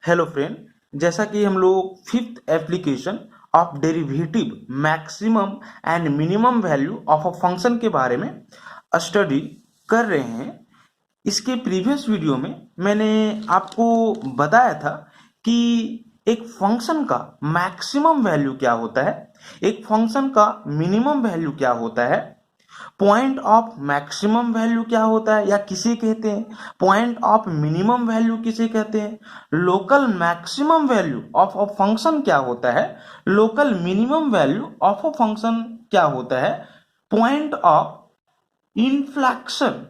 Hello friend, जैसा कि हम लोग fifth application of derivative maximum and minimum value of a function के बारे में स्टडी कर रहे हैं। इसके प्रीवियस वीडियो में मैंने आपको बताया था कि एक फंक्शन का मैक्सिमम वैल्यू क्या होता है, एक फंक्शन का मिनिमम वैल्यू क्या होता है, पॉइंट ऑफ मैक्सिमम वैल्यू क्या होता है या किसे कहते हैं, पॉइंट ऑफ मिनिमम वैल्यू किसे कहते हैं, local maximum value of a function क्या होता है, local minimum value of a function क्या होता है, पॉइंट ऑफ इन्फ्लेक्शन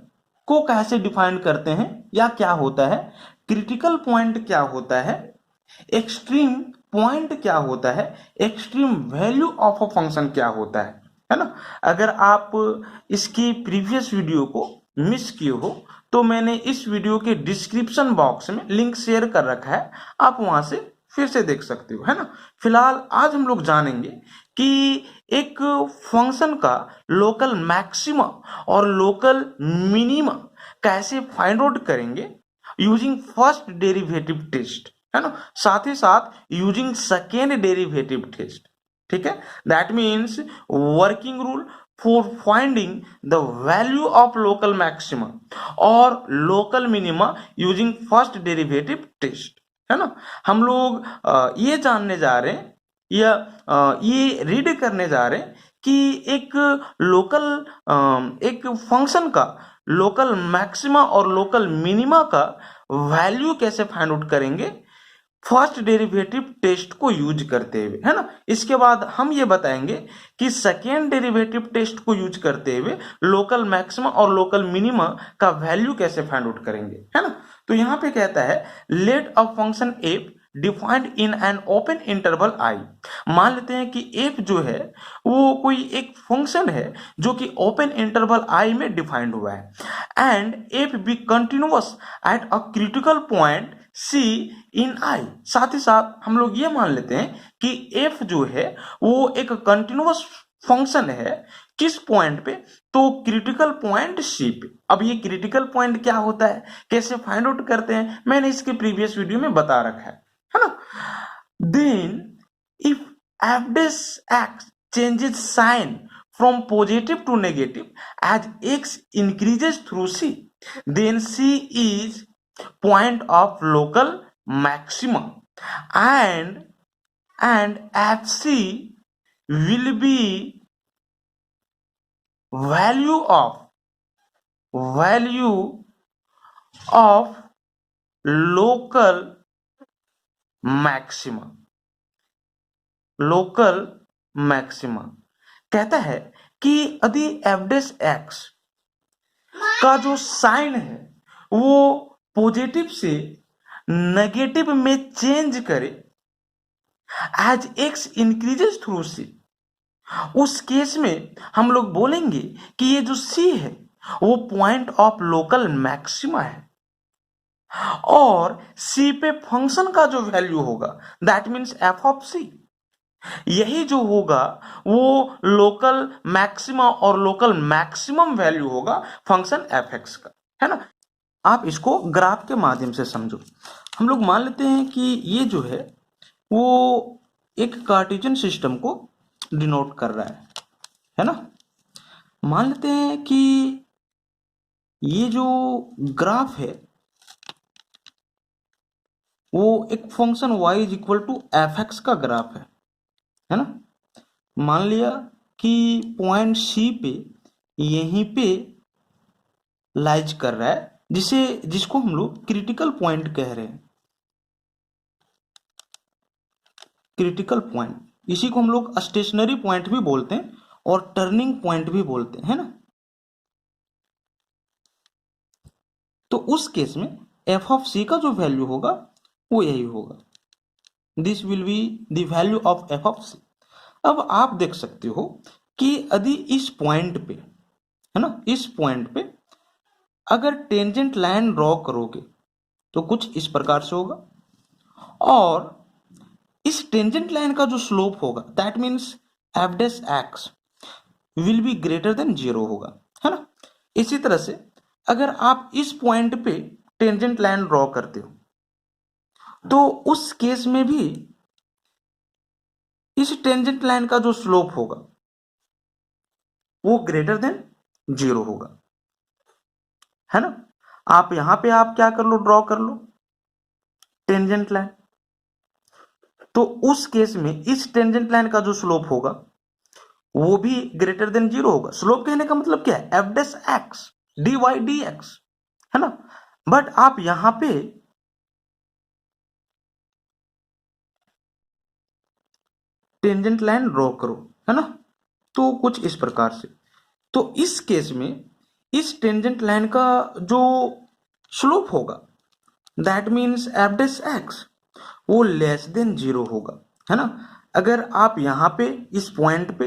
को कैसे डिफाइन करते हैं या क्या होता है, क्रिटिकल पॉइंट क्या होता है, एक्सट्रीम पॉइंट क्या होता है, extreme value of a function क्या होता है ना। अगर आप इसकी प्रीवियस वीडियो को मिस किए हो तो मैंने इस वीडियो के डिस्क्रिप्शन बॉक्स में लिंक शेयर कर रखा है, आप वहां से फिर से देख सकते हो, है ना। फिलहाल आज हम लोग जानेंगे कि एक फंक्शन का लोकल मैक्सिमा और लोकल मिनिमा कैसे फाइंड आउट करेंगे यूजिंग फर्स्ट डेरिवेटिव टेस्ट, है ना, साथ ही साथ यूजिंग सेकेंड डेरिवेटिव टेस्ट। ठीक है, that means working rule for finding the value of local maxima और local minima using first derivative test, है ना। हम लोग ये जानने जा रहे हैं या ये रीड करने जा रहे हैं कि एक लोकल एक फंक्शन का लोकल मैक्सिमा और लोकल मिनिमा का वैल्यू कैसे फाइंड आउट करेंगे फर्स्ट डेरिवेटिव टेस्ट को यूज करते हुए, है ना। इसके बाद हम ये बताएंगे कि सेकेंड डेरिवेटिव टेस्ट को यूज करते हुए लोकल मैक्सिमा और लोकल मिनिमा का वैल्यू कैसे फाइंड आउट करेंगे, है ना। तो यहां पे कहता है let a function f defined in an open interval I. मान लेते हैं कि एफ जो है वो कोई एक फंक्शन है जो कि ओपन इंटरवल आई में डिफाइंड हुआ है and f be continuous at a critical point c in I. साथ ही साथ हम लोग ये मान लेते हैं कि एफ जो है वो एक कंटिन्यूअस फंक्शन है किस पॉइंट पे, तो क्रिटिकल पॉइंट सी पे। अब ये क्रिटिकल पॉइंट क्या होता है, कैसे फाइंड आउट करते हैं, मैंने इसके प्रीवियस वीडियो में बता रखा है ना। Then if f dash x changes sign from positive to negative as x increases through c, then C is point of local maximum and FC will be value of value of local maxima, local maxima. कहता है कि यदि f dash x का जो sign है वो positive से negative में चेंज करे एज एक्स इंक्रीजेस थ्रू सी, उस केस में हम लोग बोलेंगे कि ये जो सी है वो पॉइंट ऑफ लोकल मैक्सिमा है और सी पे फंक्शन का जो वैल्यू होगा दैट मीन्स एफ ऑफ सी, यही जो होगा वो लोकल मैक्सिमा और लोकल मैक्सिमम वैल्यू होगा फंक्शन एफ एक्स का, है ना। आप इसको ग्राफ के माध्यम से समझो। हम लोग मान लेते हैं कि ये जो है वो एक कार्टेशियन सिस्टम को डिनोट कर रहा है ना। मान लेते हैं कि ये जो ग्राफ है वो एक function y is equal to f x का ग्राफ है ना। मान लिया कि पॉइंट सी पे यहीं पे लाइज कर रहा है जिसको हम लोग क्रिटिकल पॉइंट कह रहे हैं। क्रिटिकल पॉइंट, इसी को हम लोग स्टेशनरी पॉइंट भी बोलते हैं और टर्निंग पॉइंट भी बोलते हैं, है ना। तो उस केस में एफ ऑफ सी का जो वैल्यू होगा वो यही होगा, this will be the value of f of c. अब आप देख सकते हो कि यदि इस पॉइंट पे, है ना, इस पॉइंट पे अगर टेंजेंट लाइन ड्रॉ करोगे तो कुछ इस प्रकार से होगा और इस टेंजेंट लाइन का जो स्लोप होगा that means F dash x will be greater than 0 होगा, है ना। इसी तरह से अगर आप इस पॉइंट पे टेंजेंट लाइन ड्रॉ करते हो तो उस केस में भी इस टेंजेंट लाइन का जो स्लोप होगा वो ग्रेटर देन 0 होगा, है ना। आप यहां पे आप क्या कर लो, ड्रॉ कर लो टेंजेंट लाइन। तो उस केस में इस टेंजेंट लाइन का जो स्लोप होगा वो भी ग्रेटर देन 0 होगा। स्लोप कहने का मतलब क्या है, f dash x d y d x, है ना। बट आप यहां पे टेंजेंट लाइन ड्रॉ करो, है ना, तो कुछ इस प्रकार से। तो इस केस में इस टेंजेंट लाइन का जो स्लोप होगा that means F dash x वो लेस देन 0 होगा, है ना। अगर आप यहां पे इस पॉइंट पे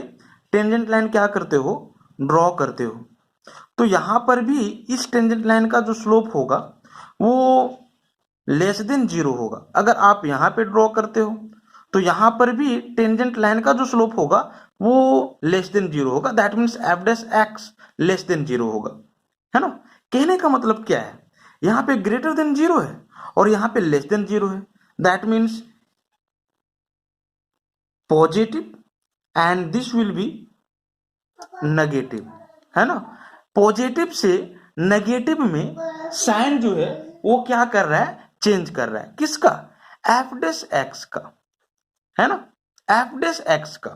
टेंजेंट लाइन क्या करते हो, ड्रॉ करते हो, तो यहां पर भी इस टेंजेंट लाइन का जो स्लोप होगा वो लेस देन 0 होगा। अगर आप यहां पे ड्रॉ करते हो तो यहां पर भी टेंजेंट लाइन का जो स्लोप होगा वो लेस देन 0 होगा, that means F dash x less than 0 होगा, है ना। कहने का मतलब क्या है, यहां पे ग्रेटर देन 0 है और यहां पे लेस देन 0 है, that means positive and this will B negative, है ना। पॉजिटिव से नेगेटिव में साइन जो है वो क्या कर रहा है, चेंज कर रहा है, किसका, एफ डैश एक्स का, है ना, एफ डैश एक्स का।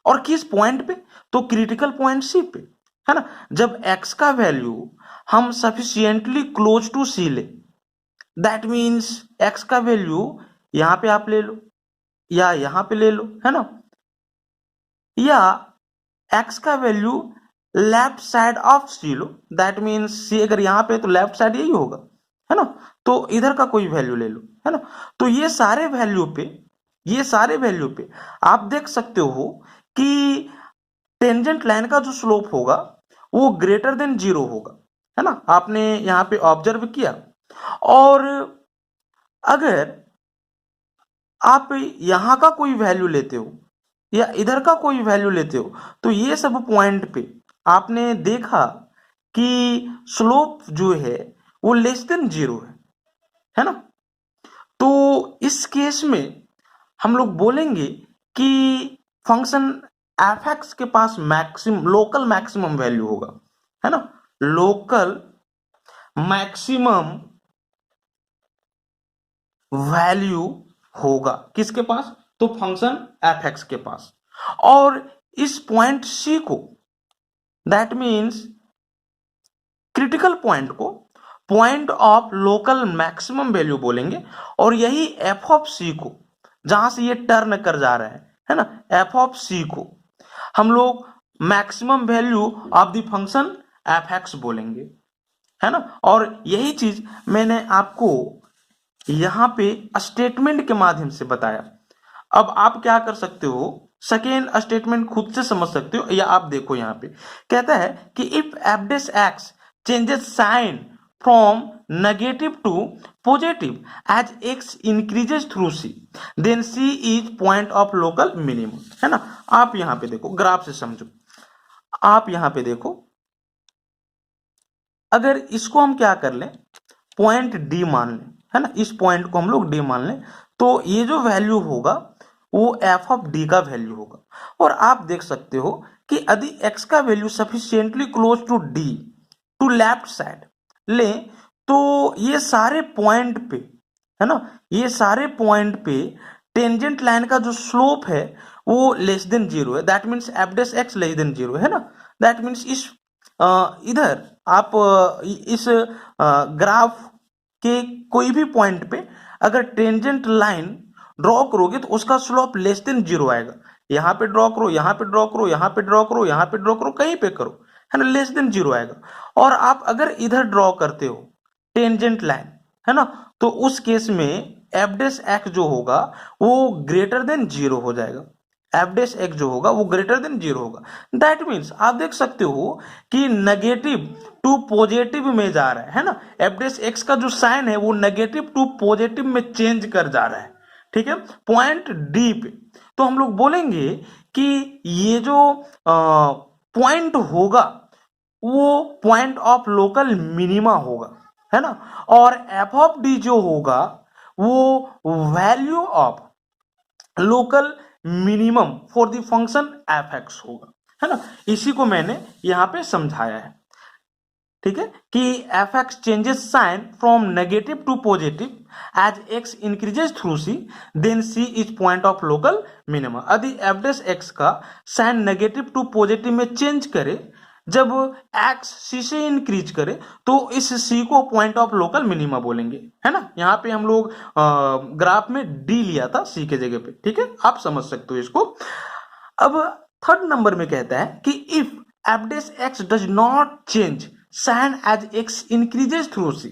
और किस पॉइंट पे, तो क्रिटिकल पॉइंट सी पे, है ना। जब एक्स का वैल्यू हम सफिशियंटली क्लोज टू सी ले, दैट मीन्स एक्स का वैल्यू यहां पे आप ले लो या यहां पे ले लो, है ना, या एक्स का value left side of c लो, दैट मीन्स सी अगर यहां पे तो लेफ्ट साइड यही होगा, है ना। तो इधर का कोई वैल्यू ले लो, है ना। तो ये सारे वैल्यू पे आप देख सकते हो कि टेंजेंट लाइन का जो स्लोप होगा वो ग्रेटर देन 0 होगा, है ना। आपने यहां पे ऑब्जर्व किया। और अगर आप यहां का कोई वैल्यू लेते हो या इधर का कोई वैल्यू लेते हो तो ये सब पॉइंट पे आपने देखा कि स्लोप जो है वो लेस देन 0 है ना। तो इस केस में हम लोग बोलेंगे कि फंक्शन एफ एक्स के पास लोकल मैक्सिमम वैल्यू होगा, है ना। लोकल मैक्सिमम वैल्यू होगा किसके पास, तो फंक्शन एफ एक्स के पास। और इस पॉइंट सी को, दैट मीन्स क्रिटिकल पॉइंट को, point of local maximum value बोलेंगे। और यही एफ ऑफ सी को, जहां से ये टर्न कर जा रहा है ना, एफ ऑफ सी को हम लोग maximum value of the function f x बोलेंगे, है ना। और यही चीज मैंने आपको यहां पे स्टेटमेंट के माध्यम से बताया। अब आप क्या कर सकते हो, सेकेंड स्टेटमेंट खुद से समझ सकते हो, या आप देखो यहां पे कहता है कि if f dash x changes sign from negative to positive as x increases through c then c is point of local minimum, है ना। आप यहां पे देखो, ग्राफ से समझो। आप यहां पे देखो, अगर इसको हम क्या कर लें, पॉइंट डी मान लें, है ना, इस पॉइंट को हम लोग डी मान लें, तो ये जो वैल्यू होगा वो एफ ऑफ डी का वैल्यू होगा। और आप देख सकते हो कि यदि एक्स का value sufficiently close to d to left side ले, तो ये सारे पॉइंट पे, है ना, ये सारे पॉइंट पे टेंजेंट लाइन का जो स्लोप है वो लेस देन 0 है, that means F dash x less than 0 है ना। दैट मीन्स इस इधर आप इस ग्राफ के कोई भी पॉइंट पे अगर टेंजेंट लाइन ड्रॉ करोगे तो उसका स्लोप लेस देन 0 आएगा। यहां पे ड्रॉ करो, यहां पे ड्रॉ करो, यहां पे ड्रॉ करो, यहां पे ड्रॉ करो, कहीं पे करो, है ना, लेस देन 0 आएगा। और आप अगर इधर ड्रॉ करते हो टेंजेंट लाइन, है ना, तो उस केस में एफ डैश एक्स जो होगा वो ग्रेटर देन 0 हो जाएगा। एफ डैश एक्स जो होगा वो ग्रेटर देन 0 होगा। दैट मीन्स आप देख सकते हो कि नेगेटिव टू पॉजिटिव में जा रहा है ना, एफ डैश एक्स का जो साइन है वो नेगेटिव टू पॉजिटिव में चेंज कर जा रहा है, ठीक है, पॉइंट डी पे। तो हम लोग बोलेंगे कि ये जो पॉइंट होगा वो पॉइंट ऑफ लोकल मिनिमा होगा, है ना। और एफ ऑफ डी जो होगा वो value of local minimum for the function f x होगा, है ना। इसी को मैंने यहाँ पे समझाया है, ठीक है, कि f x changes sign from negative to positive as x increases through c, then c is point of local minimum. यदि एफ डैश एक्स का साइन नेगेटिव टू पॉजिटिव में चेंज करे, जब एक्स सी से इंक्रीज करे, तो इस सी को पॉइंट ऑफ लोकल मिनिमा बोलेंगे, है ना। यहाँ पे हम लोग ग्राफ में डी लिया था सी के जगह पे, ठीक है, आप समझ सकते हो इसको। अब थर्ड नंबर में कहता है कि if f dash x does not change sin as x increases through c,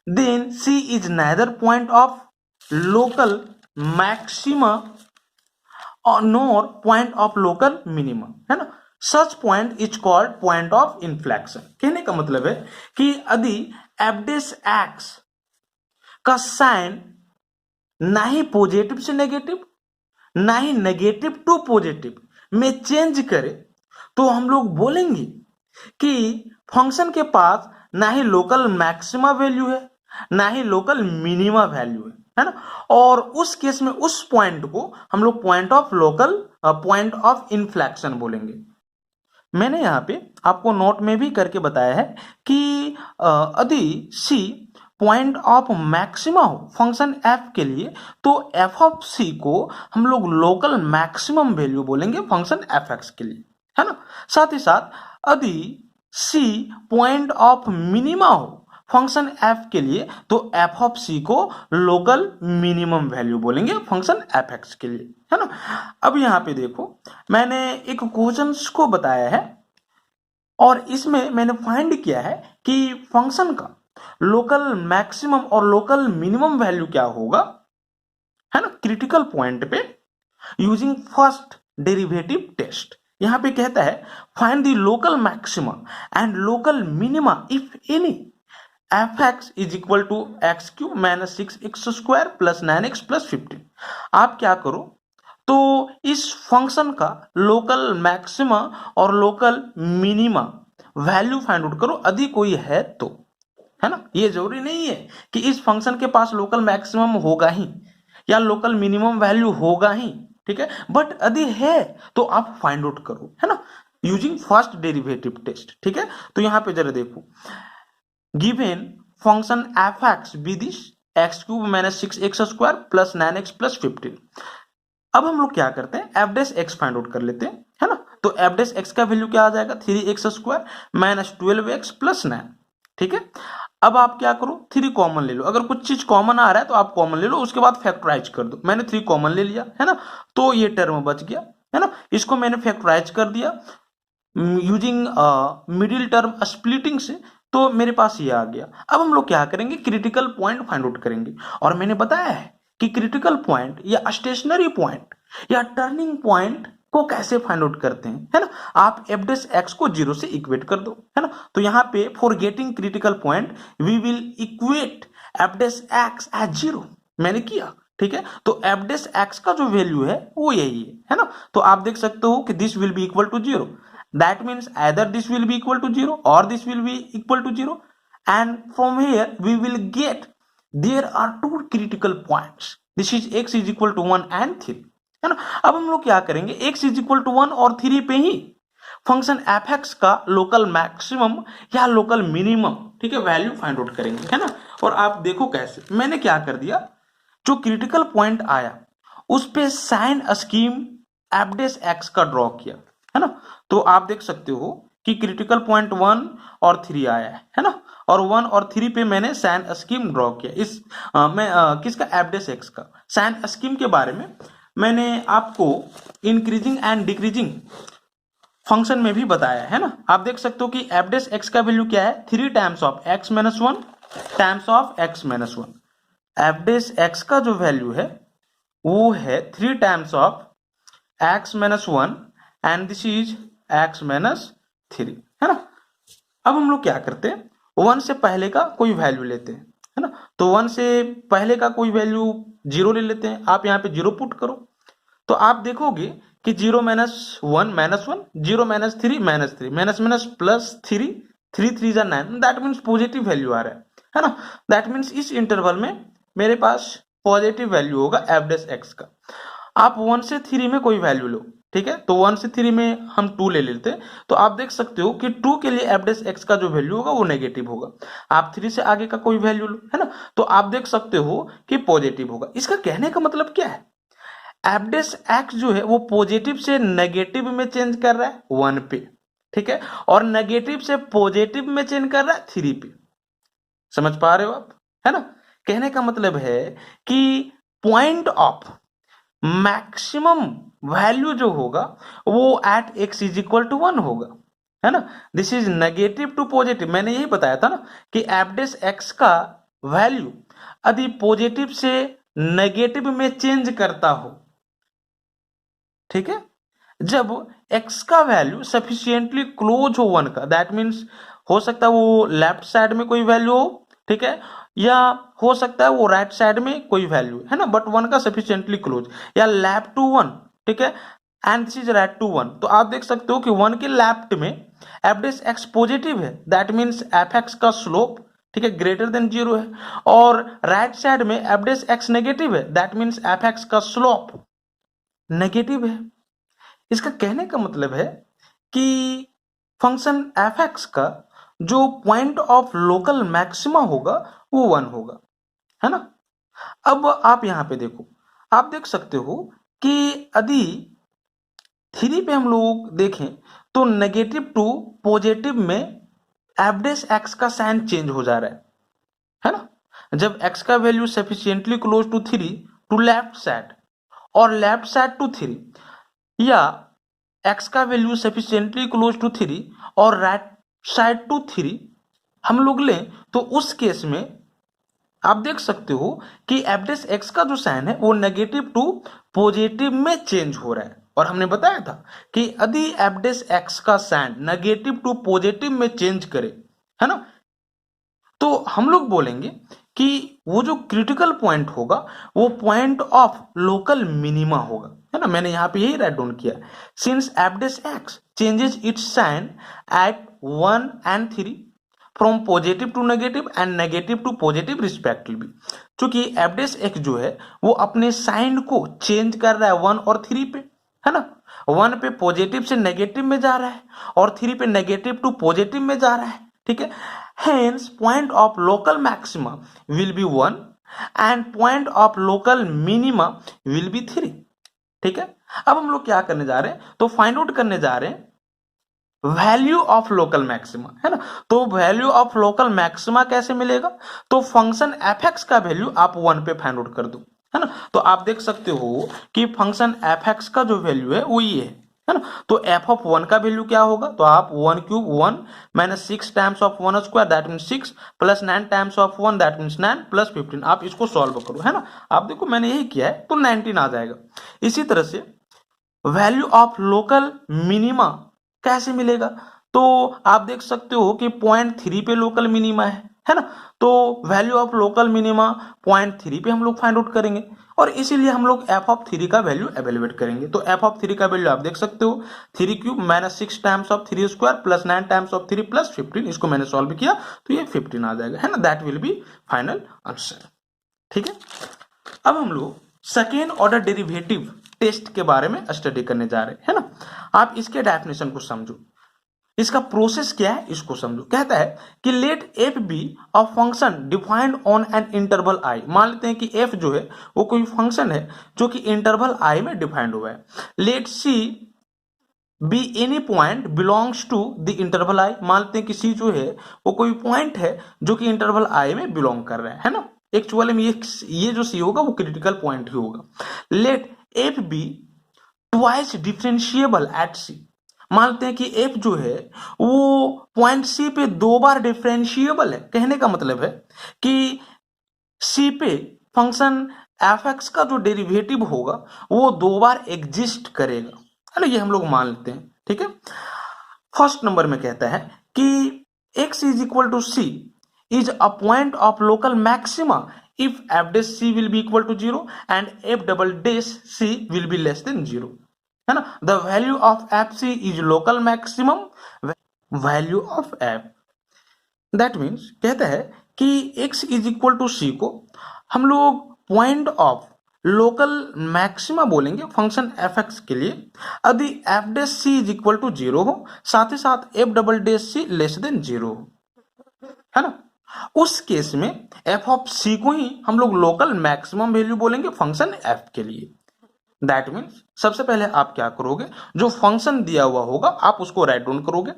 then c is neither point of local maxima or nor point of local minima, है ना। such point is called point of inflection। कहने का मतलब है कि यदि f dash x का sign ना ही पॉजिटिव से नेगेटिव, ना ही नेगेटिव टू पॉजिटिव में चेंज करे, तो हम लोग बोलेंगे कि फंक्शन के पास ना ही लोकल मैक्सिमा वैल्यू है, ना ही लोकल मिनिमा वैल्यू है ना। और उस केस में उस पॉइंट को हम लोग पॉइंट ऑफ इन्फ्लेक्शन बोलेंगे। मैंने यहाँ पे आपको नोट में भी करके बताया है कि यदि सी पॉइंट ऑफ मैक्सिमा हो फंक्शन एफ के लिए, तो एफ ऑफ सी को हम लोग लोकल मैक्सिमम वैल्यू बोलेंगे फंक्शन एफ एक्स के लिए, है ना। साथ ही साथ यदि सी पॉइंट ऑफ मिनिमा हो फंक्शन एफ के लिए, तो एफ ऑफ सी को लोकल मिनिमम वैल्यू बोलेंगे फंक्शन एफ एक्स के लिए, है ना। अब यहाँ पे देखो, मैंने एक क्वेश्चन को बताया है और इसमें मैंने फाइंड किया है कि फंक्शन का लोकल मैक्सिमम और लोकल मिनिमम वैल्यू क्या होगा, है ना, क्रिटिकल पॉइंट पे यूजिंग फर्स्ट डेरिवेटिव टेस्ट। यहां पे कहता है find the local maxima and local minima if any f x is equal to x cube minus 6x square plus 9x plus 15। आप क्या करो, तो इस फंक्शन का लोकल मैक्सिमा और local minima value find out करो, यदि कोई है तो, है ना। ये जरूरी नहीं है कि इस फंक्शन के पास लोकल मैक्सिमम होगा ही या लोकल मिनिमम वैल्यू होगा ही, ठीक है, बट यदि है तो आप फाइंड आउट करो, है ना, यूजिंग फर्स्ट डेरिवेटिव टेस्ट, ठीक है। तो यहां पे जरा देखो, given function f x be this x cube minus 6x square plus 9x plus 15। अब हम लोग क्या करते हैं, f dash x find out कर लेते हैं, है ना। तो एफ डैश एक्स का वैल्यू क्या आ जाएगा, 3x square minus 12x plus 9, ठीक है। अब आप क्या करो, 3 कॉमन ले लो, अगर कुछ चीज कॉमन आ रहा है तो आप कॉमन ले लो, उसके बाद फैक्टराइज कर दो। मैंने 3 कॉमन ले लिया, है ना, तो ये टर्म बच गया, है ना। इसको मैंने फैक्टराइज कर दिया यूजिंग मिडिल टर्म स्प्लिटिंग से, तो मेरे पास ये आ गया। अब हम लोग क्या करेंगे, क्रिटिकल पॉइंट फाइंड आउट करेंगे। और मैंने बताया है कि क्रिटिकल पॉइंट या स्टेशनरी पॉइंट या टर्निंग पॉइंट को कैसे फाइंड आउट करते हैं, है ना। आप एफ डैश एक्स को 0 से इक्वेट कर दो, है ना। तो यहाँ पे for getting critical point we will equate f dash x as 0, मैंने किया, ठीक है। तो एफ डैश एक्स का जो वैल्यू है वो यही है ना। तो आप देख सकते हो कि this will be equal to 0, that means either this will be equal to 0 or this will be equal to 0, and from here we will get there are 2 critical points, this is x is equal to 1 and 3, है ना। अब हम लोग क्या करेंगे, x is equal to 1 और 3 पे ही function f x का लोकल मैक्सिमम या लोकल मिनिमम, ठीक है, वैल्यू फाइंड आउट करेंगे, है ना। और आप देखो कैसे, मैंने क्या कर दिया, जो क्रिटिकल पॉइंट आया उस पे sign scheme f dash x का ड्रॉ किया, है ना। तो आप देख सकते हो कि क्रिटिकल पॉइंट 1 और 3 आया है ना, और 1 और 3 पे मैंने साइन स्कीम ड्रॉ किया। इस किसका, एफ डैश एक्स का। साइन स्कीम के बारे में मैंने आपको इंक्रीजिंग एंड डिक्रीजिंग फंक्शन में भी बताया है ना। आप देख सकते हो कि एफ डैश एक्स का वैल्यू क्या है, 3 times of x minus 1 times of x minus 1। F dash x का जो वैल्यू है वो है 3 times of x minus 1 and this is x minus 3, है ना। अब हम लोग क्या करते हैं, 1 से पहले का कोई वैल्यू लेते हैं, है ना। तो 1 से पहले का कोई वैल्यू 0 ले लेते हैं। आप यहाँ पे 0 पुट करो, तो आप देखोगे कि 0 minus 1 minus 1, 0 minus 3 minus 3, minus minus plus 3, 3 3 जा 9, दैट मीन्स पॉजिटिव वैल्यू आ रहा है ना। दैट मीन्स इस इंटरवल में मेरे पास पॉजिटिव वैल्यू होगा एफ डैश एक्स का। आप 1 से 3 में कोई वैल्यू लो, ठीक है, तो 1 से 3 में हम 2 ले लेते हैं, तो आप देख सकते हो कि 2 के लिए एफ डैश एक्स का जो वैल्यू होगा वो नेगेटिव होगा। आप 3 से आगे का कोई वैल्यू लो, है ना, तो आप देख सकते हो कि पॉजिटिव होगा। इसका कहने का मतलब क्या है, एफ डैश एक्स जो है वो पॉजिटिव से नेगेटिव में चेंज कर रहा है 1 पे, ठीक है, और नेगेटिव से पॉजिटिव में चेंज कर रहा है 3 पे। समझ पा रहे हो आप, है ना। कहने का मतलब है कि पॉइंट ऑफ मैक्सिमम वैल्यू जो होगा वो at x is equal to 1 होगा, है ना। This is negative to positive. मैंने यही बताया था ना कि एफ डैश एक्स का वैल्यू यदि पॉजिटिव से नेगेटिव में चेंज करता हो, ठीक है, जब x का वैल्यू सफिशिएंटली क्लोज हो 1 का, दैट मीन्स हो सकता है वो लेफ्ट साइड में कोई वैल्यू हो, ठीक है, या हो सकता है वो राइट साइड में कोई वैल्यू, है ना, बट 1 का सफिशिएंटली क्लोज, या लेफ्ट टू 1, ठीक है, and this is right to 1। तो आप देख सकते हो कि 1 के लेफ्ट में एफ डैश एक्स पॉजिटिव है, दैट मीन्स एफ एक्स का स्लोप, ठीक है, ग्रेटर देन 0 है, और राइट साइड में एफ डैश एक्स नेगेटिव है, दैट मीन्स एफ एक्स का स्लोप नेगेटिव है। इसका कहने का मतलब है कि फंक्शन एफ एक्स का जो पॉइंट ऑफ लोकल मैक्सिमा होगा वो 1 होगा, है ना। अब आप यहां पे देखो, आप देख सकते हो कि यदि 3 पे हम लोग देखें तो नेगेटिव टू पॉजिटिव में एफ डैश एक्स का साइन चेंज हो जा रहा है ना। जब एक्स का value sufficiently close to 3 to left side और लेफ्ट साइड टू 3, या x का वैल्यू सफिशिएंटली क्लोज टू 3 और राइट साइड टू 3 हम लोग लें, तो उस केस में आप देख सकते हो कि एफ डैश एक्स का जो साइन है वो नेगेटिव टू पॉजिटिव में चेंज हो रहा है। और हमने बताया था कि यदि एफ डैश एक्स का साइन नेगेटिव टू पॉजिटिव में चेंज करे, है ना, तो हम लोग बोलेंगे कि वो जो क्रिटिकल पॉइंट होगा वो पॉइंट ऑफ लोकल मिनिमा होगा, है ना। मैंने यहां पे यही राइट डाउन किया, since f dash x changes its sign at 1 and 3 from positive to negative and negative to positive respectively. क्योंकि एफ डैश एक्स जो है वो अपने साइन को चेंज कर रहा है 1 और 3 पे, है ना। 1 पे पॉजिटिव से नेगेटिव में जा रहा है और 3 पे नेगेटिव टू पॉजिटिव में जा रहा है, ठीक है। Hence, point of local maxima will be 1 and point of local minima will be 3, ठीक है। अब हम लोग क्या करने जा रहे हैं, तो फाइंड आउट करने जा रहे हैं वैल्यू ऑफ लोकल मैक्सिमा, है ना। तो वैल्यू ऑफ लोकल मैक्सिमा कैसे मिलेगा, तो फंक्शन एफ एक्स का वैल्यू आप 1 पे फाइंड आउट कर दो, है ना। तो आप देख सकते हो कि फंक्शन एफ एक्स का जो वैल्यू है वो ये है ना। तो एफ ऑफ 1 का वैल्यू क्या होगा, तो आप 1 cube 1 minus 6 times of 1 square that means 6 plus 9 times of 1 that means 9 plus 15। आप इसको सॉल्व करो, है ना, आप देखो मैंने यही किया है, तो 19 आ जाएगा। इसी तरह से वैल्यू ऑफ लोकल मिनिमा कैसे मिलेगा, तो आप देख सकते हो कि 0.3 पे लोकल मिनिमा है ना। तो वैल्यू ऑफ लोकल मिनिमा 0.3 पे हम लोग फाइंड आउट करेंगे, और इसीलिए हम लोग एफ ऑफ 3 का वैल्यू एवेलुएट करेंगे। तो एफ ऑफ 3 का वैल्यू आप देख सकते हो 3 cube minus 6 times of 3 square plus 9 times of 3 plus 15। इसको मैंने सॉल्व किया तो ये 15 आ जाएगा, है ना। That will be final answer, ठीक है। अब हम लोग सेकेंड ऑर्डर डेरिवेटिव टेस्ट के बारे में स्टडी करने जा रहे हैं, है ना। आप इसके डेफिनेशन को समझो, इसका प्रोसेस क्या है इसको समझो। कहता है कि let f be a function defined on an interval I. मान लेते हैं कि एफ जो है वो कोई फंक्शन है जो कि इंटरवल आई में डिफाइंड हुआ है। Let c be any point belongs to the interval I. मान लेते हैं कि सी जो है वो कोई पॉइंट है जो कि इंटरवल आई में बिलोंग कर रहा है ना। एक्चुअली में ये जो सी होगा वो क्रिटिकल पॉइंट ही होगा। Let f be twice differentiable at c. मानते हैं कि एफ जो है वो पॉइंट सी पे 2 बार डिफरेंशिएबल है। कहने का मतलब है कि सी पे फंक्शन एफ एक्स का जो डेरिवेटिव होगा वो 2 बार एग्जिस्ट करेगा, है ना। ये हम लोग मान लेते हैं, ठीक है। फर्स्ट नंबर में कहता है कि x is equal to c is a point of local maxima if f dash c will be equal to 0 and f double dash c will be less than 0, है ना। the value of fc is local maximum value of f। that means कहता है कि x is equal to c को हम लोग point of local maxima बोलेंगे function f x के लिए यदि f dash c is equal to 0 हो, साथ ही साथ f double dash c less than 0 हो, है ना। उस केस में एफ ऑफ सी को ही हम लोग लोकल मैक्सिमम वैल्यू बोलेंगे फंक्शन एफ के लिए। दैट मीन्स सबसे पहले आप क्या करोगे, जो फंक्शन दिया हुआ होगा आप उसको राइट डाउन करोगे,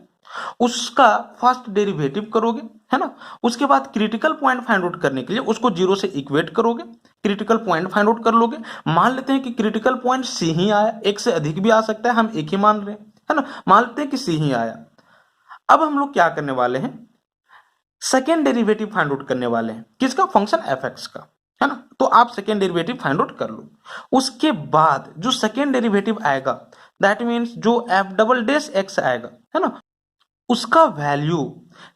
उसका फर्स्ट डेरिवेटिव करोगे, है ना। उसके बाद क्रिटिकल पॉइंट फाइंड आउट करने के लिए उसको 0 से इक्वेट करोगे, क्रिटिकल पॉइंट फाइंड आउट कर लोगे। मान लेते हैं कि क्रिटिकल पॉइंट सी ही आया, एक से अधिक भी आ सकता है, हम एक ही मान रहे हैं, है ना। मान लेते हैं कि सी ही आया। अब हम लोग क्या करने वाले हैं, सेकेंड डेरिवेटिव फाइंड आउट करने वाले हैं, किसका, फंक्शन एफ एक्स का, है ना। तो आप सेकेंड डेरिवेटिव फाइंड आउट कर लो। उसके बाद जो सेकेंड डेरिवेटिव आएगा दैट मीन्स जो एफ डबल डैश एक्स आएगा, है ना, उसका वैल्यू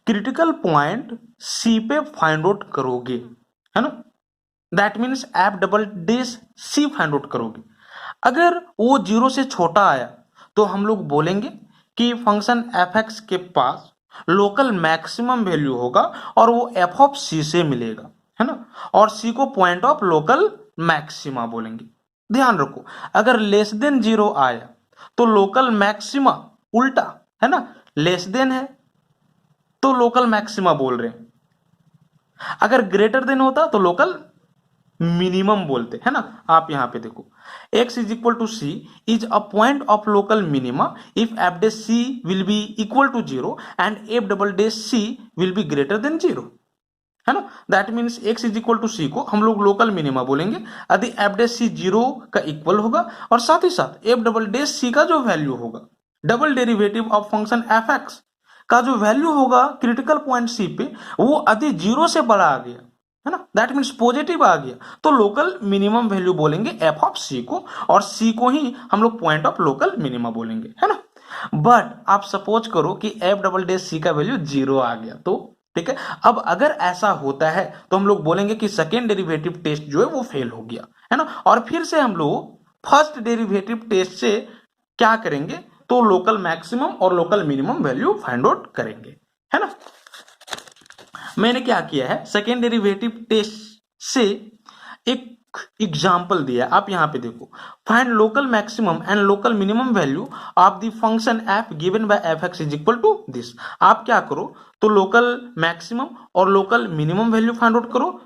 क्रिटिकल पॉइंट सी पे फाइंड आउट करोगे, है ना। That means f double dash c find out करोगे। अगर वो 0 से छोटा आया तो हम लोग बोलेंगे कि फंक्शन एफ एक्स के पास लोकल मैक्सिमम वैल्यू होगा और वो एफ ऑफ सी से मिलेगा, है ना, और सी को पॉइंट ऑफ लोकल मैक्सिमा बोलेंगे। ध्यान रखो, अगर लेस देन 0 आया तो लोकल मैक्सिमा उल्टा, है ना, लेस देन है तो लोकल मैक्सिमा बोल रहे हैं, अगर ग्रेटर देन होता तो लोकल मिनिमम बोलते, है ना। आप यहां पे देखो, x is equal to c is a point of local minima if f dash c will be equal to 0 and f double dash c will be greater than 0, है ना। That means x is equal to c को हम लोग local minima बोलेंगे यदि f dash सी 0 का equal होगा और साथ ही साथ एफ डबल डैश सी का जो वैल्यू होगा, double derivative of function f x का जो वैल्यू होगा क्रिटिकल पॉइंट सी पे, वो यदि 0 से बड़ा आ गया, है ना, दैट मीन्स पॉजिटिव आ गया, तो लोकल मिनिमम वैल्यू बोलेंगे एफ ऑफ सी को, और सी को ही हम लोग पॉइंट ऑफ लोकल मिनिमम बोलेंगे, है ना। बट आप सपोज करो कि एफ डबल डैश सी का वैल्यू 0 आ गया, तो ठीक है। अब अगर ऐसा होता है तो हम लोग बोलेंगे कि सेकेंड डेरिवेटिव टेस्ट जो है वो फेल हो गया, है ना, और फिर से हम लोग फर्स्ट डेरिवेटिव टेस्ट से क्या करेंगे, तो लोकल मैक्सिमम और local minimum value find out करेंगे, है ना। मैंने क्या किया है, सेकेंड डेरिवेटिव टेस्ट से एक एग्जाम्पल दिया है, आप यहां पे देखो, find local maximum and local minimum value of the function f given by f x is equal to this. आप क्या करो, तो लोकल मैक्सिमम और local minimum value find out करो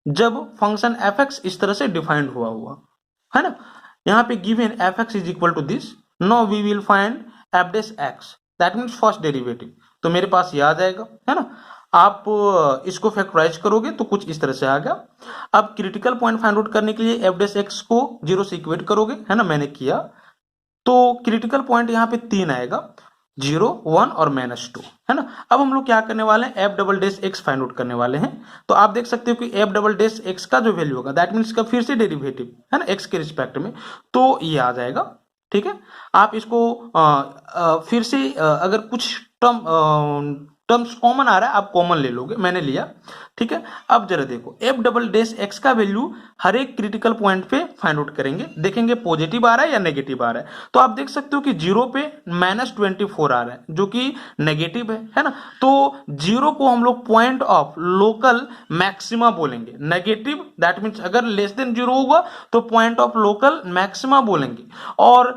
जब फंक्शन एफ एक्स इस तरह से डिफाइंड हुआ, है ना। यहां पे given f x is equal to this, now we will find f dash x, that means first derivative, तो मेरे पास ये आ जाएगा, है ना। आप इसको फैक्टराइज करोगे तो कुछ इस तरह से आ गया। अब क्रिटिकल पॉइंट फाइंड आउट करने के लिए एफ डैश एक्स को 0 से इक्वेट करोगे, है ना, मैंने किया, तो क्रिटिकल पॉइंट यहाँ पे 3 आएगा, 0, 1 और -2, है ना। अब हम लोग क्या करने वाले हैं, F double dash x find out करने वाले हैं। तो आप देख सकते हो कि एफ डबल डैश एक्स का जो वैल्यू होगा दैट मीन्स का फिर से डेरिवेटिव, है ना, एक्स के रिस्पेक्ट में, तो ये आ जाएगा, ठीक है। आप इसको फिर से अगर कुछ टर्म्स कॉमन आ रहा है आप कॉमन ले लोगे, मैंने लिया, ठीक है। अब जरा देखो, एफ डबल डैश एक्स का वैल्यू हर एक क्रिटिकल पॉइंट पे फाइंड आउट करेंगे, देखेंगे पॉजिटिव आ रहा है या नेगेटिव आ रहा है। तो आप देख सकते हो कि 0 पे -24 आ रहा है जो कि नेगेटिव है ना। तो 0 को हम लोग पॉइंट ऑफ लोकल मैक्सिमा बोलेंगे, नेगेटिव दैट मीन्स अगर लेस देन 0 होगा तो पॉइंट ऑफ लोकल मैक्सिमा बोलेंगे, और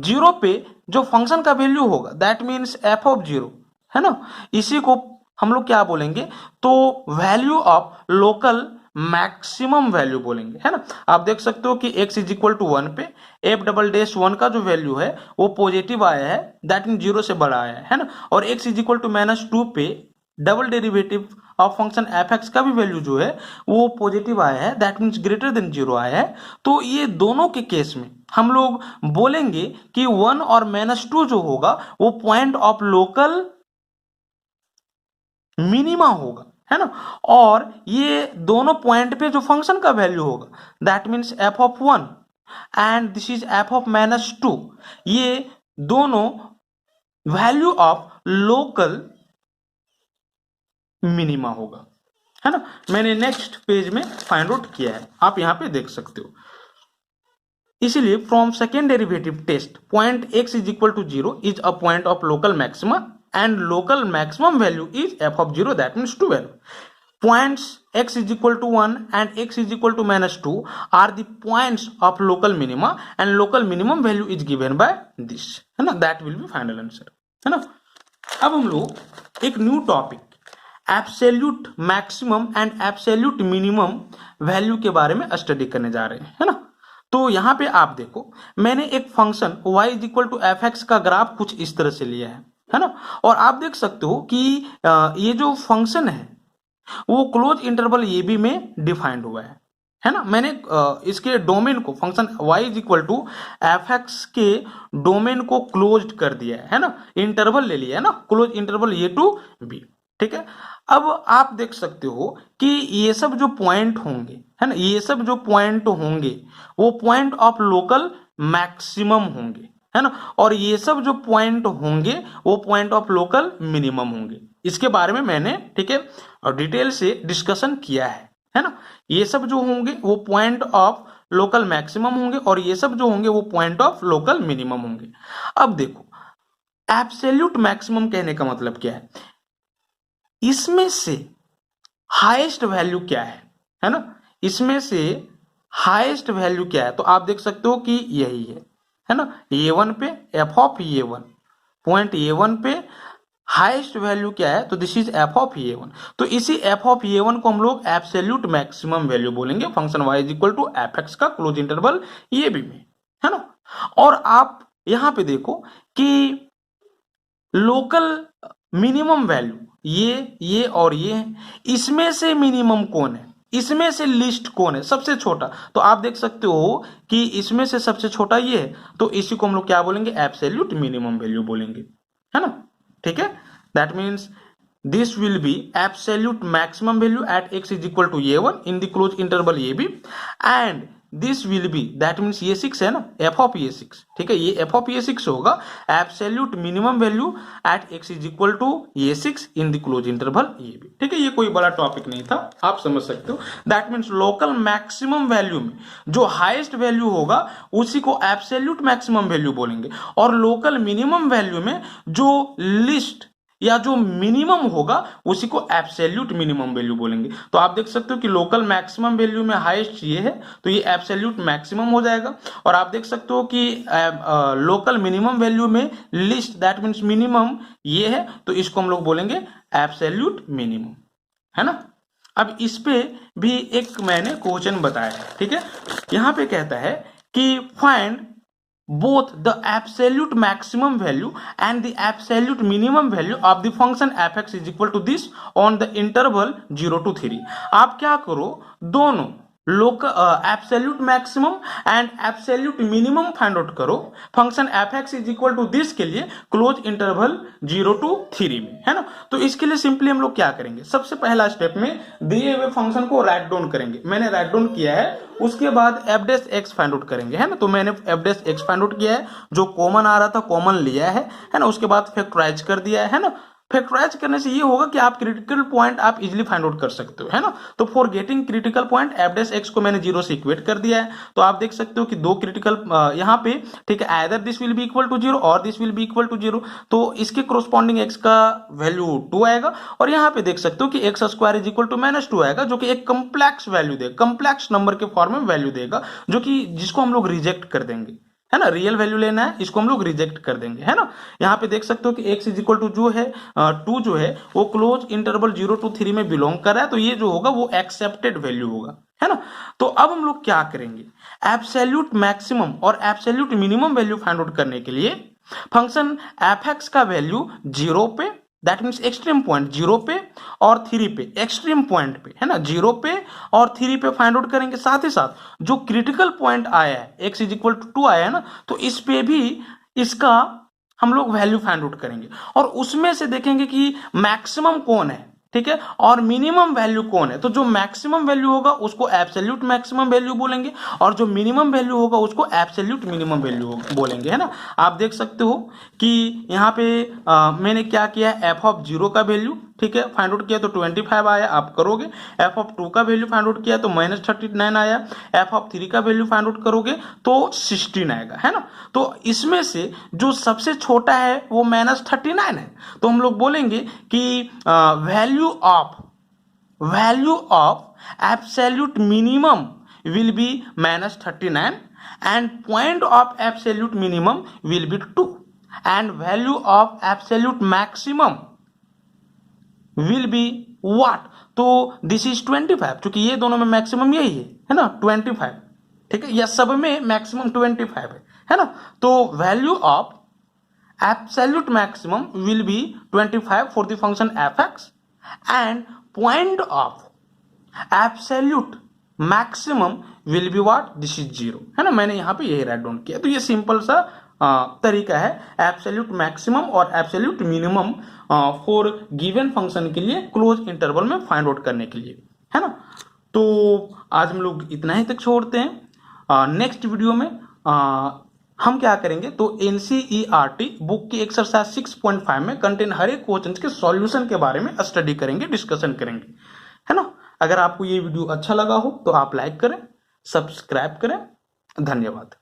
0 पे जो फंक्शन का वैल्यू होगा दैट मीन्स एफ ऑफ 0, है ना, इसी को हम लोग क्या बोलेंगे, तो value of local maximum value बोलेंगे, है ना। आप देख सकते हो कि x इज इक्वल टू 1 पे एफ डबल डैश 1 का जो वैल्यू है वो पॉजिटिव आया है, दैट मीन 0 से बड़ा आया है ना, और x इज इक्वल टू -2 पे double derivative of function f x का भी वैल्यू जो है वो पॉजिटिव आया है, दैट मीन्स ग्रेटर देन 0 आया है। तो ये दोनों के केस में हम लोग बोलेंगे कि 1 और -2 जो होगा वो पॉइंट ऑफ लोकल मिनिमा होगा, है ना, और ये दोनों पॉइंट पे जो फंक्शन का वैल्यू होगा that means F of 1 and this is F of -2, ये दोनों वैल्यू ऑफ लोकल मिनिमा होगा, है ना। मैंने नेक्स्ट पेज में फाइंड आउट किया है, आप यहां पे देख सकते हो। इसीलिए from second derivative test point x is equal to 0 is a point of local maxima and local maximum value is f of 0, that means 12 points x is equal to 1 and x is equal to -2 are the points of local minima and local minimum value is given by this, है ना, that will be final answer, है ना। अब हम लोग एक new topic absolute maximum and absolute minimum value के बारे में स्टडी करने जा रहे हैं, है ना। तो यहाँ पे आप देखो, मैंने एक function y is equal to f x का ग्राफ कुछ इस तरह से लिया है ना, और आप देख सकते हो कि ये जो फंक्शन है वो क्लोज इंटरवल ए बी में डिफाइंड हुआ है ना। मैंने इसके डोमेन को function y is equal to f x के डोमेन को क्लोज कर दिया है ना, इंटरवल ले लिया है ना, close interval a to b, ठीक है। अब आप देख सकते हो कि ये सब जो पॉइंट होंगे, है ना, ये सब जो पॉइंट होंगे वो पॉइंट ऑफ लोकल मैक्सिमम होंगे, है ना, और ये सब जो पॉइंट होंगे वो पॉइंट ऑफ लोकल मिनिमम होंगे। इसके बारे में मैंने, ठीक है, और डिटेल से डिस्कशन किया है ना। ये सब जो होंगे वो पॉइंट ऑफ लोकल मैक्सिमम होंगे और ये सब जो होंगे वो पॉइंट ऑफ लोकल मिनिमम होंगे। अब देखो, एब्सोल्यूट मैक्सिमम कहने का मतलब क्या है, इसमें से हाईएस्ट वैल्यू क्या है ना, इसमें से हाईएस्ट वैल्यू क्या है, तो आप देख सकते हो कि यही है ना, a1 पे f of a1, point a1 पे हाईएस्ट वैल्यू क्या है, तो this is f of a1। तो इसी f ऑफ a1 को हम लोग एब्सोल्यूट मैक्सिमम वैल्यू बोलेंगे function y is equal to f x का क्लोज इंटरवल ए बी में, है ना। और आप यहां पे देखो कि लोकल मिनिमम वैल्यू ये और ये है, इसमें से मिनिमम कौन है, इसमें से लिस्ट कौन है, सबसे छोटा, तो आप देख सकते हो कि इसमें से सबसे छोटा ये है, तो इसी को हम लोग क्या बोलेंगे, एब्सोल्यूट मिनिमम वैल्यू बोलेंगे, है ना, ठीक है। That means this will be absolute maximum value at x is equal to a1 in the close interval a b, and this will be, that means ये 6 है ना, f ऑफ ये 6, ठीक है, ये f ऑफ ये 6 होगा absolute minimum value at x is equal to ये 6 in the close interval a b, ठीक है। ये कोई बड़ा टॉपिक नहीं था, आप समझ सकते हो। That means local maximum value में जो हाईएस्ट वैल्यू होगा उसी को एब्सोल्यूट मैक्सिमम वैल्यू बोलेंगे, और लोकल मिनिमम वैल्यू में जो लिस्ट या जो मिनिमम होगा उसी को एब्सोल्यूट मिनिमम वैल्यू बोलेंगे। तो आप देख सकते हो कि लोकल मैक्सिमम वैल्यू में हाईएस्ट ये है, तो ये एब्सोल्यूट मैक्सिमम हो जाएगा, और आप देख सकते हो कि लोकल मिनिमम वैल्यू में लिस्ट, दैट मीन्स मिनिमम ये है, तो इसको हम लोग बोलेंगे एब्सोल्यूट मिनिमम, है ना। अब इस पे भी एक मैंने क्वेश्चन बताया है, ठीक है। यहां पे कहता है कि find both the absolute maximum value and the absolute minimum value of the function f(x) is equal to this on the interval 0 to 3। आप क्या करो, दोनों absolute maximum and absolute minimum find out करो function f(x) is equal to this के लिए close interval 0 to 3 में, है ना। तो इसके लिए सिंपली हम लोग क्या करेंगे, सबसे पहला स्टेप में दिए हुए फंक्शन को राइट डाउन करेंगे, मैंने राइट डाउन किया है, उसके बाद f(x) फाइंड आउट करेंगे, है ना। तो मैंने f(x) फाइंड आउट किया है, जो कॉमन आ रहा था कॉमन लिया है ना, उसके बाद फैक्टराइज कर दिया है ना। फैक्टराइज करने से ये होगा कि आप क्रिटिकल पॉइंट आप इजीली फाइंड आउट कर सकते हो, है ना। तो for getting critical point f(x) को मैंने 0 से इक्वेट कर दिया है, तो आप देख सकते हो कि दो क्रिटिकल यहाँ पे, ठीक है, either this will be equal to 0 और this will be equal to 0, तो इसके कोरोस्पॉन्डिंग x का वैल्यू 2 आएगा, और यहाँ पे देख सकते हो कि x² इज इक्वल टू -2 आएगा, जो कि एक कम्प्लेक्स वैल्यू देगा, कम्प्लेक्स नंबर के फॉर्म में वैल्यू देगा, जो कि जिसको हम लोग रिजेक्ट कर देंगे, है ना। रियल वैल्यू लेना है, इसको हम लोग रिजेक्ट कर देंगे, है ना। यहाँ पे देख सकते हो कि x इज इक्वल टू जो है 2 जो है वो क्लोज इंटरवल 0 to 3 में बिलोंग कर रहा है, तो ये जो होगा वो एक्सेप्टेड वैल्यू होगा, है ना। तो अब हम लोग क्या करेंगे, एब्सोल्यूट मैक्सिमम और absolute minimum value find out करने के लिए फंक्शन f(x) का वैल्यू 0 पे, दैट मीन्स एक्सट्रीम पॉइंट 0 पे और 3 पे, एक्सट्रीम पॉइंट पे, है ना, 0 पे और 3 पे फाइंड आउट करेंगे। साथ ही साथ जो क्रिटिकल पॉइंट आया है x इज इक्वल टू 2 आया है ना, तो इस पे भी इसका हम लोग वैल्यू फाइंड आउट करेंगे, और उसमें से देखेंगे कि मैक्सिमम कौन है, ठीक है, और मिनिमम वैल्यू कौन है। तो जो मैक्सिमम वैल्यू होगा उसको एब्सोल्यूट मैक्सिमम वैल्यू बोलेंगे, और जो मिनिमम वैल्यू होगा उसको एब्सोल्यूट मिनिमम वैल्यू बोलेंगे, है ना। आप देख सकते हो कि यहाँ पे मैंने क्या किया है, f ऑफ 0 का वैल्यू, ठीक है, फाइंड आउट किया तो 25 आया, आप करोगे। f ऑफ 2 का वैल्यू फाइंड आउट किया तो -39 आया, f ऑफ 3 का वैल्यू फाइंड आउट करोगे तो 16 आएगा, है ना। तो इसमें से जो सबसे छोटा है वो -39 है, तो हम लोग बोलेंगे कि value value of absolute minimum will be -39 and point of absolute minimum will be 2 and value of absolute maximum will be what? तो दिस इज 25, क्योंकि ये दोनों में मैक्सिमम यही है ना 25, ठीक है, या सब में मैक्सिमम 25 है ना। तो value of absolute maximum will be 25 for the function fx and point of absolute maximum will be what? This is 0, है ना। मैंने यहां पे यही राइट डाउन किया। तो ये सिंपल सा तरीका है एब्सोल्यूट मैक्सिमम और absolute minimum for given function के लिए क्लोज इंटरवल में फाइंड आउट करने के लिए, है ना। तो आज हम लोग इतना ही तक छोड़ते हैं। नेक्स्ट वीडियो में हम क्या करेंगे, तो NCERT बुक की एक्सरसाइज 6.5 में कंटेन हर एक क्वेश्चन के सॉल्यूशन के बारे में स्टडी करेंगे, डिस्कशन करेंगे, है ना। अगर आपको ये वीडियो अच्छा लगा हो तो आप लाइक करें, सब्सक्राइब करें। धन्यवाद।